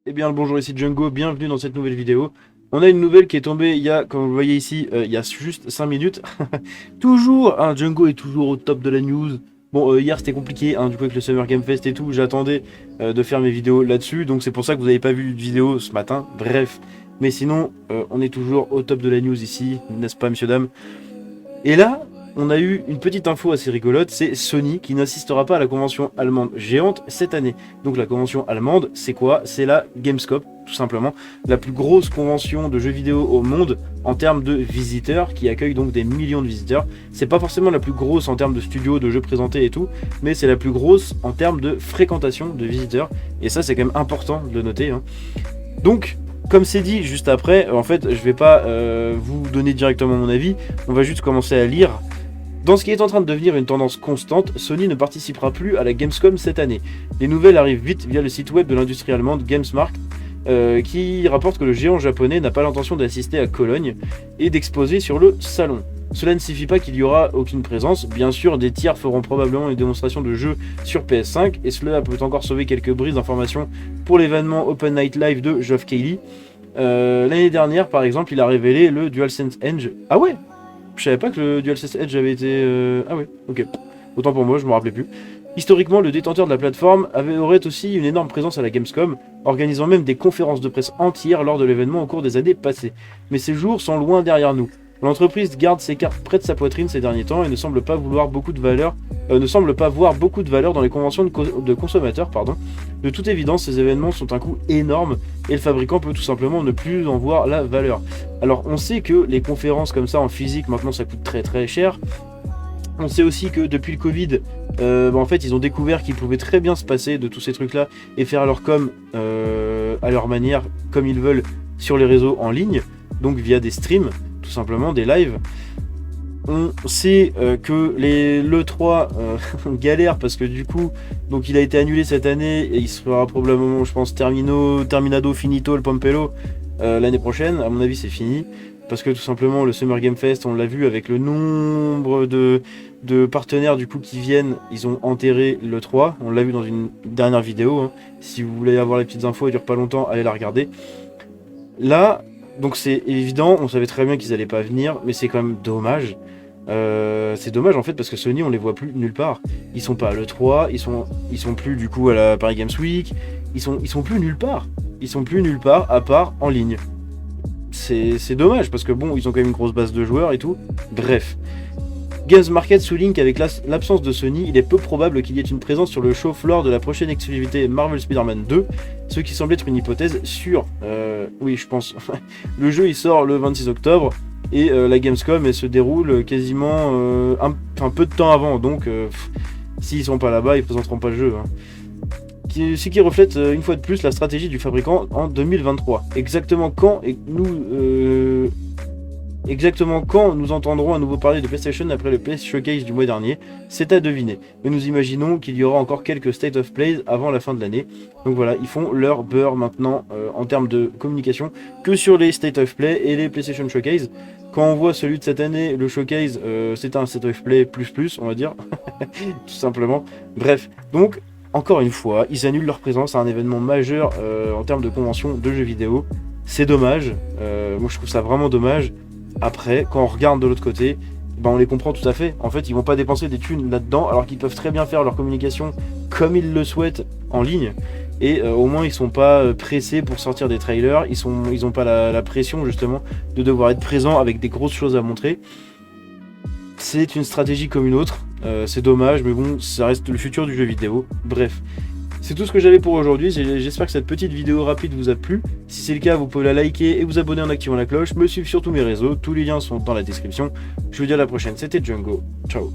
Eh bien, le bonjour, ici Django, bienvenue dans cette nouvelle vidéo. On a une nouvelle qui est tombée il y a, comme vous le voyez ici, il y a juste 5 minutes. Toujours, hein, Django est toujours au top de la news. Bon, hier c'était compliqué, hein, du coup avec le Summer Game Fest et tout, j'attendais de faire mes vidéos là-dessus, donc c'est pour ça que vous n'avez pas vu de vidéo ce matin, bref. Mais sinon, on est toujours au top de la news ici, n'est-ce pas, messieurs, dames? Et là, on a eu une petite info assez rigolote, c'est Sony qui n'assistera pas à la convention allemande géante cette année. Donc la convention allemande, c'est quoi? C'est la Gamescom, tout simplement. La plus grosse convention de jeux vidéo au monde en termes de visiteurs, qui accueille donc des millions de visiteurs. C'est pas forcément la plus grosse en termes de studios, de jeux présentés et tout, mais c'est la plus grosse en termes de fréquentation de visiteurs. Et ça, c'est quand même important de le noter, hein. Donc, comme c'est dit juste après, en fait, je vais pas vous donner directement mon avis, on va juste commencer à lire. Dans ce qui est en train de devenir une tendance constante, Sony ne participera plus à la Gamescom cette année. Les nouvelles arrivent vite via le site web de l'industrie allemande Gamesmarkt, qui rapporte que le géant japonais n'a pas l'intention d'assister à Cologne et d'exposer sur le salon. Cela ne signifie pas qu'il y aura aucune présence. Bien sûr, des tiers feront probablement une démonstration de jeu sur PS5, et cela peut encore sauver quelques brises d'informations pour l'événement Open Night Live de Geoff Keighley. L'année dernière, par exemple, il a révélé le DualSense Edge. Ah ouais, je savais pas que le DualSense Edge avait été... Ah ouais, ok. Autant pour moi, je me rappelais plus. Historiquement, le détenteur de la plateforme aurait aussi une énorme présence à la Gamescom, organisant même des conférences de presse entières lors de l'événement au cours des années passées. Mais ces jours sont loin derrière nous. L'entreprise garde ses cartes près de sa poitrine ces derniers temps et ne semble pas voir beaucoup de valeur dans les conventions de consommateurs. De toute évidence, ces événements sont un coût énorme et le fabricant peut tout simplement ne plus en voir la valeur. Alors on sait que les conférences comme ça en physique maintenant ça coûte très très cher. On sait aussi que depuis le Covid, en fait ils ont découvert qu'ils pouvaient très bien se passer de tous ces trucs là et faire leur com à leur manière, comme ils veulent, sur les réseaux en ligne, donc via des streams, tout simplement des lives. On sait que l'E3 galère parce que du coup, donc il a été annulé cette année et il sera probablement, je pense, terminado finito le Pompello l'année prochaine. À mon avis, c'est fini parce que tout simplement le Summer Game Fest, on l'a vu avec le nombre de partenaires du coup qui viennent, ils ont enterré l'E3. On l'a vu dans une dernière vidéo, hein. Si vous voulez avoir les petites infos, elle dure pas longtemps, allez la regarder. Là, donc c'est évident, on savait très bien qu'ils allaient pas venir, mais c'est quand même dommage. C'est dommage en fait parce que Sony on les voit plus nulle part. Ils sont pas à l'E3, ils sont plus du coup à la Paris Games Week, ils sont plus nulle part. Ils sont plus nulle part à part en ligne. C'est dommage parce que bon, ils ont quand même une grosse base de joueurs et tout. Bref. Games Market souligne qu'avec l'absence de Sony, il est peu probable qu'il y ait une présence sur le show floor de la prochaine exclusivité Marvel Spider-Man 2, ce qui semble être une hypothèse sûre. Oui, je pense. Le jeu il sort le 26 octobre et la Gamescom elle se déroule quasiment un peu de temps avant, donc s'ils sont pas là-bas, ils présenteront pas le jeu, hein. Ce qui reflète une fois de plus la stratégie du fabricant en 2023. Exactement quand nous entendrons à nouveau parler de PlayStation après le PS Showcase du mois dernier, c'est à deviner. Mais nous imaginons qu'il y aura encore quelques State of Play avant la fin de l'année. Donc voilà, ils font leur beurre maintenant en termes de communication que sur les State of Play et les PlayStation Showcase. Quand on voit celui de cette année, le Showcase, c'est un State of Play plus, on va dire, tout simplement. Bref, donc encore une fois, ils annulent leur présence à un événement majeur en termes de convention de jeux vidéo. C'est dommage, moi je trouve ça vraiment dommage. Après, quand on regarde de l'autre côté, ben on les comprend tout à fait. En fait, ils vont pas dépenser des thunes là-dedans, alors qu'ils peuvent très bien faire leur communication comme ils le souhaitent en ligne. Et au moins, ils sont pas pressés pour sortir des trailers. Ils ont pas la pression justement de devoir être présents avec des grosses choses à montrer. C'est une stratégie comme une autre. C'est dommage, mais bon, ça reste le futur du jeu vidéo. Bref. C'est tout ce que j'avais pour aujourd'hui, j'espère que cette petite vidéo rapide vous a plu. Si c'est le cas, vous pouvez la liker et vous abonner en activant la cloche, me suivre sur tous mes réseaux, tous les liens sont dans la description. Je vous dis à la prochaine, c'était Django, ciao.